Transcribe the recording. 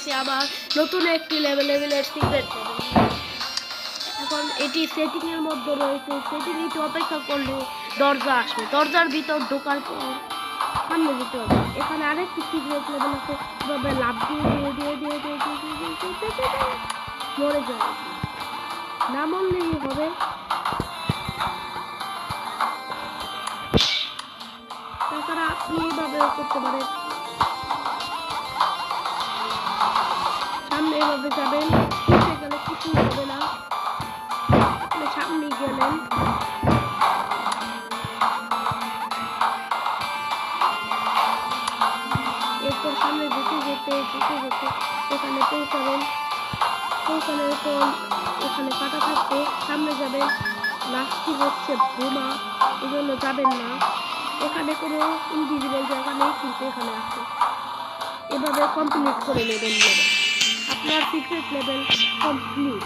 গেছি আবার নতুন একটি লেভেলের সিক্রেট লেভেল। এখন এটি সেটিং এর মধ্যে রয়েছে, সেটিং একটু অপেক্ষা করলে দরজা আসবে, দরজার ভিতর ঢোকার পর সামনে যেতে হবে। এখানে আরেকটি সিক্রেট লেভেল আছে, এভাবে লাভ দিয়ে মরে যায়, না মরলেই হবে। তাছাড়া আপনি এইভাবেও করতে পারেন, সামনে এভাবে যাবেন, পিছিয়ে গেলে কিছুই হবে না। আপনি সামনে গেলেন, এরপর সামনে যেতে এখানে পৌঁছাবেন। পৌঁছানোর পর এখানে কাটা থাকবে, সামনে যাবেন। লাস্টটি হচ্ছে বোমা, এই জন্য যাবেন না। এখানে কোনো ইনভিজিবল জায়গা নেই, কিন্তু এখানে আছে। এভাবে কমপ্লিট করে নেবেন, আপনার সিক্রেট লেভেল কমপ্লিট।